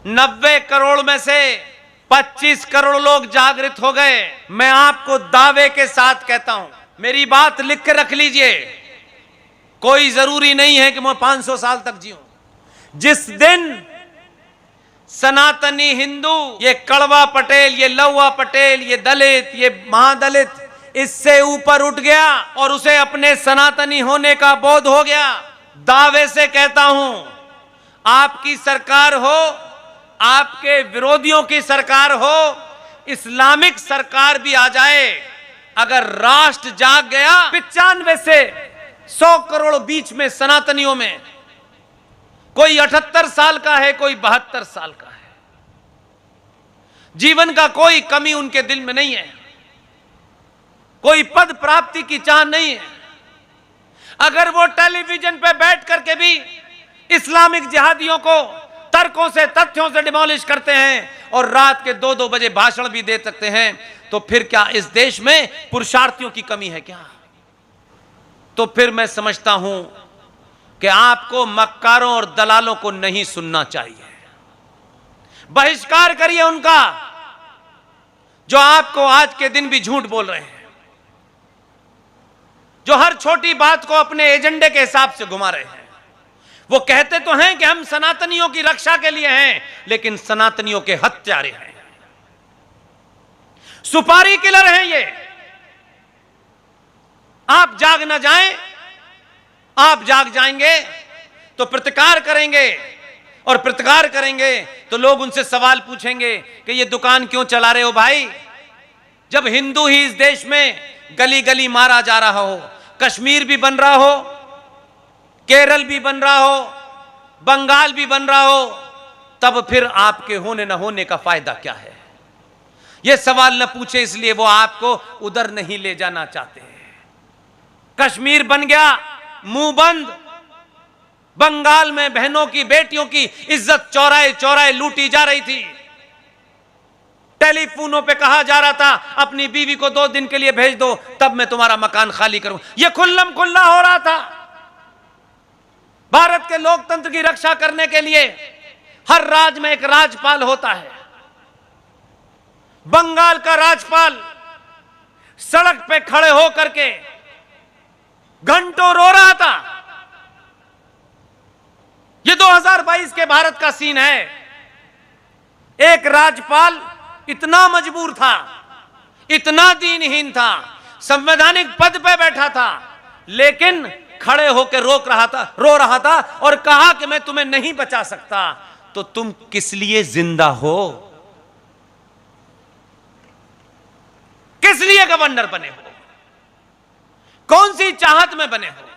90 करोड़ में से 25 करोड़ लोग जागृत हो गए। मैं आपको दावे के साथ कहता हूं, मेरी बात लिख के रख लीजिए, कोई जरूरी नहीं है कि मैं 500 साल तक जीऊं। जिस दिन सनातनी हिंदू, ये कड़वा पटेल, ये लौवा पटेल, ये दलित, ये महादलित इससे ऊपर उठ गया और उसे अपने सनातनी होने का बोध हो गया, दावे से कहता हूं, आपकी सरकार हो, आपके विरोधियों की सरकार हो, इस्लामिक सरकार भी आ जाए, अगर राष्ट्र जाग गया, 95 से 100 करोड़ बीच में सनातनियों में कोई 78 साल का है, कोई 72 साल का है, जीवन का कोई कमी उनके दिल में नहीं है, कोई पद प्राप्ति की चाह नहीं है। अगर वो टेलीविजन पे बैठ करके भी इस्लामिक जिहादियों को तर्कों से, तथ्यों से डिमोलिश करते हैं और रात के 2-2 बजे भाषण भी दे सकते हैं, तो फिर क्या इस देश में पुरुषार्थियों की कमी है क्या? तो फिर मैं समझता हूं कि आपको मक्कारों और दलालों को नहीं सुनना चाहिए। बहिष्कार करिए उनका, जो आपको आज के दिन भी झूठ बोल रहे हैं, जो हर छोटी बात को अपने एजेंडे के हिसाब से घुमा रहे हैं। वो कहते तो हैं कि हम सनातनियों की रक्षा के लिए हैं, लेकिन सनातनियों के हत्यारे हैं, सुपारी किलर हैं ये। आप जाग ना जाएं, आप जाग जाएंगे तो प्रतिकार करेंगे, और प्रतिकार करेंगे तो लोग उनसे सवाल पूछेंगे कि ये दुकान क्यों चला रहे हो भाई, जब हिंदू ही इस देश में गली गली मारा जा रहा हो, कश्मीर भी बन रहा हो, केरल भी बन रहा हो, बंगाल भी बन रहा हो, तब फिर आपके होने न होने का फायदा क्या है? यह सवाल न पूछे, इसलिए वो आपको उधर नहीं ले जाना चाहते। कश्मीर बन गया मुंह बंद, बंगाल में बहनों की, बेटियों की इज्जत चौराहे चौराहे लूटी जा रही थी, टेलीफोनों पे कहा जा रहा था अपनी बीवी को 2 दिन के लिए भेज दो, तब मैं तुम्हारा मकान खाली करूं। यह खुल्लम खुल्ला हो रहा था। भारत के लोकतंत्र की रक्षा करने के लिए हर राज्य में एक राज्यपाल होता है। बंगाल का राज्यपाल सड़क पे खड़े होकर के घंटों रो रहा था। यह 2022 के भारत का सीन है। एक राज्यपाल इतना मजबूर था, इतना दीनहीन था, संवैधानिक पद पे बैठा था, लेकिन खड़े होकर रो रहा था और कहा कि मैं तुम्हें नहीं बचा सकता। तो तुम किस लिए जिंदा हो? किस लिए गवर्नर बने हो? कौन सी चाहत में बने हो?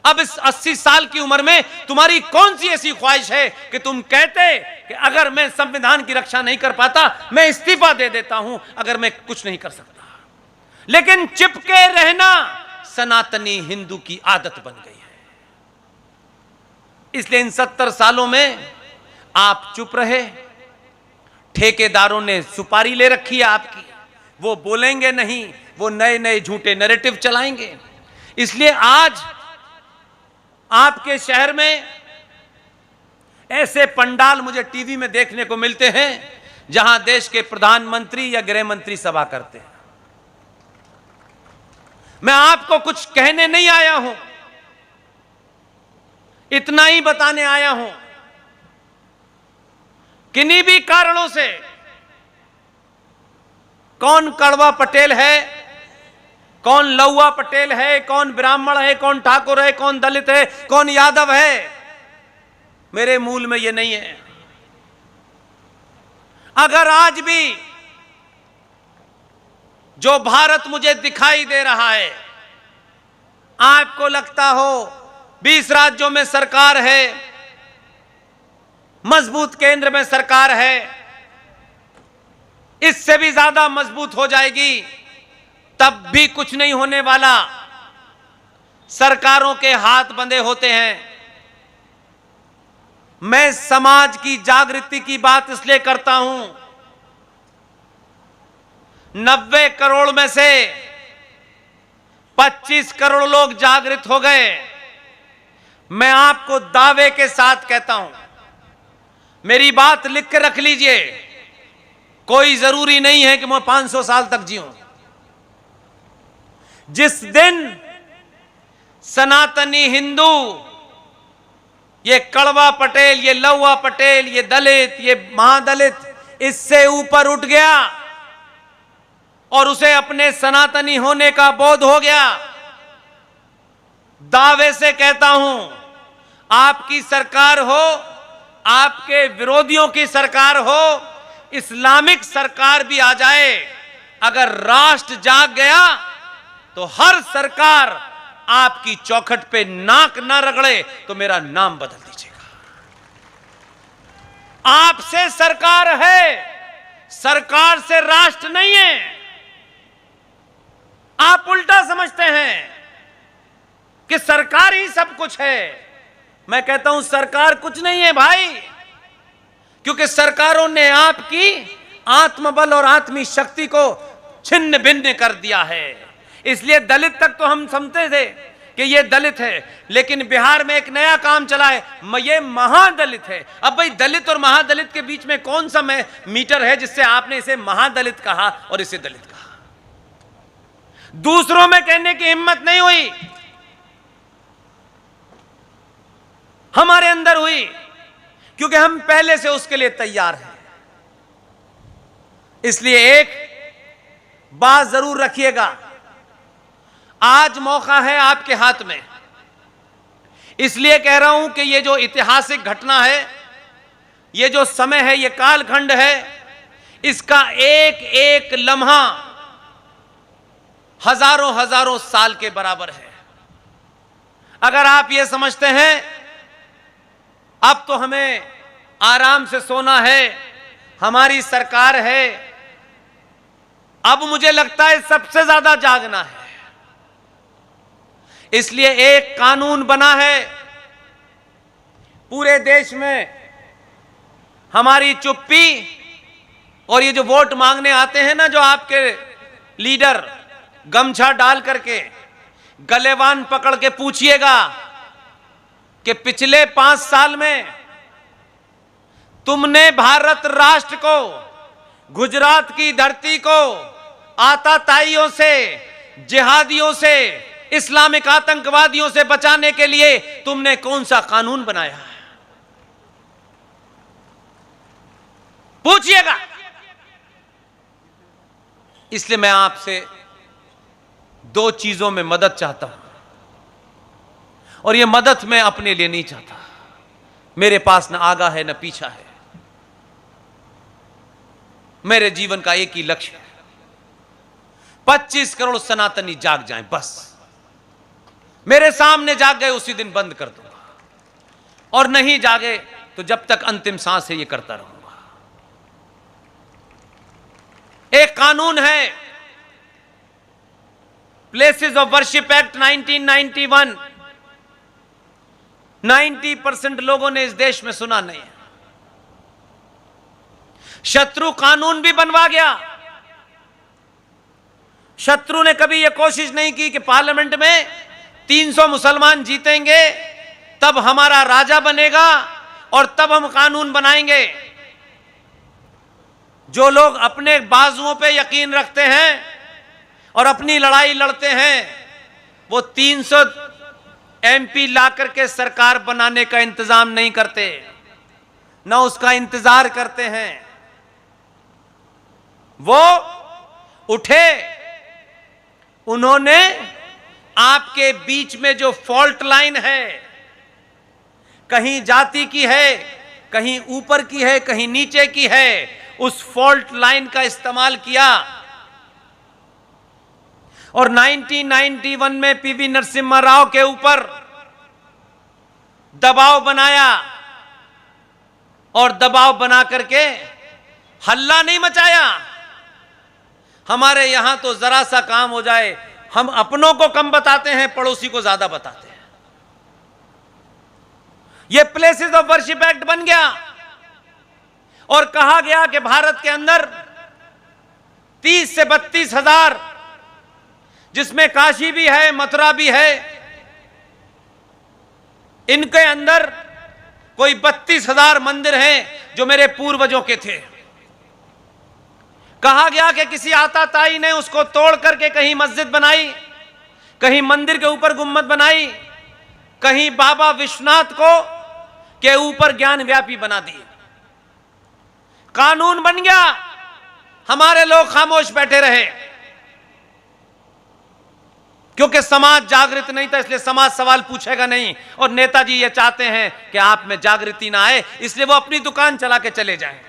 अब इस 80 साल की उम्र में तुम्हारी कौन सी ऐसी ख्वाहिश है कि तुम कहते कि अगर मैं संविधान की रक्षा नहीं कर पाता, मैं इस्तीफा दे देता हूं, अगर मैं कुछ नहीं कर सकता। लेकिन चिपके रहना सनातनी हिंदू की आदत बन गई है। इसलिए इन 70 सालों में आप चुप रहे, ठेकेदारों ने सुपारी ले रखी है आपकी, वो बोलेंगे नहीं, वो नए नए झूठे नैरेटिव चलाएंगे। इसलिए आज आपके शहर में ऐसे पंडाल मुझे टीवी में देखने को मिलते हैं जहां देश के प्रधानमंत्री या गृह मंत्री सभा करते हैं। मैं आपको कुछ कहने नहीं आया हूं, इतना ही बताने आया हूं, किन्हीं भी कारणों से कौन कड़वा पटेल है, कौन लौवा पटेल है, कौन ब्राह्मण है, कौन ठाकुर है, कौन दलित है, कौन यादव है, मेरे मूल में यह नहीं है। अगर आज भी जो भारत मुझे दिखाई दे रहा है, आपको लगता हो 20 राज्यों में सरकार है, मजबूत केंद्र में सरकार है, इससे भी ज्यादा मजबूत हो जाएगी, तब भी कुछ नहीं होने वाला। सरकारों के हाथ बंधे होते हैं। मैं समाज की जागृति की बात इसलिए करता हूं, 90 करोड़ में से 25 करोड़ लोग जागृत हो गए। मैं आपको दावे के साथ कहता हूं, मेरी बात लिख के रख लीजिए, कोई जरूरी नहीं है कि मैं 500 साल तक जीऊं। जिस दिन सनातनी हिंदू, ये कड़वा पटेल, ये लौवा पटेल, ये दलित, ये महादलित, इससे ऊपर उठ गया और उसे अपने सनातनी होने का बोध हो गया, दावे से कहता हूं, आपकी सरकार हो, आपके विरोधियों की सरकार हो, इस्लामिक सरकार भी आ जाए, अगर राष्ट्र जाग गया तो हर सरकार आपकी चौखट पे नाक ना रगड़े तो मेरा नाम बदल दीजिएगा। आपसे सरकार है, सरकार से राष्ट्र नहीं है। आप उल्टा समझते हैं कि सरकार ही सब कुछ है। मैं कहता हूं सरकार कुछ नहीं है भाई, क्योंकि सरकारों ने आपकी आत्मबल और आत्मी शक्ति को छिन्न भिन्न कर दिया है। इसलिए दलित तक तो हम समझते थे कि ये दलित है, लेकिन बिहार में एक नया काम चला है, ये महादलित है। अब भाई दलित और महादलित के बीच में कौन सा मीटर है जिससे आपने इसे महादलित कहा और इसे दलित कहा? दूसरों में कहने की हिम्मत नहीं हुई, हमारे अंदर हुई, क्योंकि हम पहले से उसके लिए तैयार हैं। इसलिए एक बात जरूर रखिएगा, आज मौका है आपके हाथ में। इसलिए कह रहा हूं कि ये जो ऐतिहासिक घटना है, ये जो समय है, ये कालखंड है, इसका एक एक लम्हा हजारों हजारों साल के बराबर है। अगर आप ये समझते हैं अब तो हमें आराम से सोना है, हमारी सरकार है, अब मुझे लगता है सबसे ज्यादा जागना है। इसलिए एक कानून बना है पूरे देश में, हमारी चुप्पी और ये जो वोट मांगने आते हैं ना, जो आपके लीडर गमछा डाल करके गलेवान पकड़ के पूछिएगा कि पिछले 5 साल में तुमने भारत राष्ट्र को, गुजरात की धरती को आताताइयों से, जिहादियों से, इस्लामिक आतंकवादियों से बचाने के लिए तुमने कौन सा कानून बनाया है? पूछिएगा। इसलिए मैं आपसे 2 चीजों में मदद चाहता हूं, और यह मदद मैं अपने लिए नहीं चाहता। मेरे पास न आगा है न पीछा है, मेरे जीवन का एक ही लक्ष्य है, 25 करोड़ सनातनी जाग जाएं, बस। मेरे सामने जाग गए उसी दिन बंद कर दूंगा, और नहीं जागे तो जब तक अंतिम सांस है ये करता रहूंगा। एक कानून है प्लेसेस ऑफ वर्शिप एक्ट 1991। 90% लोगों ने इस देश में सुना नहीं है। शत्रु कानून भी बनवा गया। शत्रु ने कभी यह कोशिश नहीं की कि पार्लियामेंट में 300 मुसलमान जीतेंगे तब हमारा राजा बनेगा और तब हम कानून बनाएंगे। जो लोग अपने बाजुओं पे यकीन रखते हैं और अपनी लड़ाई लड़ते हैं, वो 300 MP ला करके सरकार बनाने का इंतजाम नहीं करते, ना उसका इंतजार करते हैं। वो उठे, उन्होंने आपके बीच में जो फॉल्ट लाइन है, कहीं जाति की है, कहीं ऊपर की है, कहीं नीचे की है, उस फॉल्ट लाइन का इस्तेमाल किया और 1991 में PV नरसिम्हा राव के ऊपर दबाव बनाया, और दबाव बना करके हल्ला नहीं मचाया। हमारे यहां तो जरा सा काम हो जाए, हम अपनों को कम बताते हैं, पड़ोसी को ज्यादा बताते हैं। यह प्लेसेस ऑफ वर्शिप एक्ट बन गया और कहा गया कि भारत के अंदर 30 से 32 हजार, जिसमें काशी भी है, मथुरा भी है, इनके अंदर कोई 32,000 मंदिर हैं जो मेरे पूर्वजों के थे। कहा गया कि किसी आता ताई ने उसको तोड़ करके कहीं मस्जिद बनाई, कहीं मंदिर के ऊपर गुम्मद बनाई, कहीं बाबा विश्वनाथ को के ऊपर ज्ञान व्यापी बना दी। कानून बन गया, हमारे लोग खामोश बैठे रहे क्योंकि समाज जागृत नहीं था, इसलिए समाज सवाल पूछेगा नहीं। और नेताजी ये चाहते हैं कि आप में जागृति ना आए, इसलिए वो अपनी दुकान चला के चले जाएं।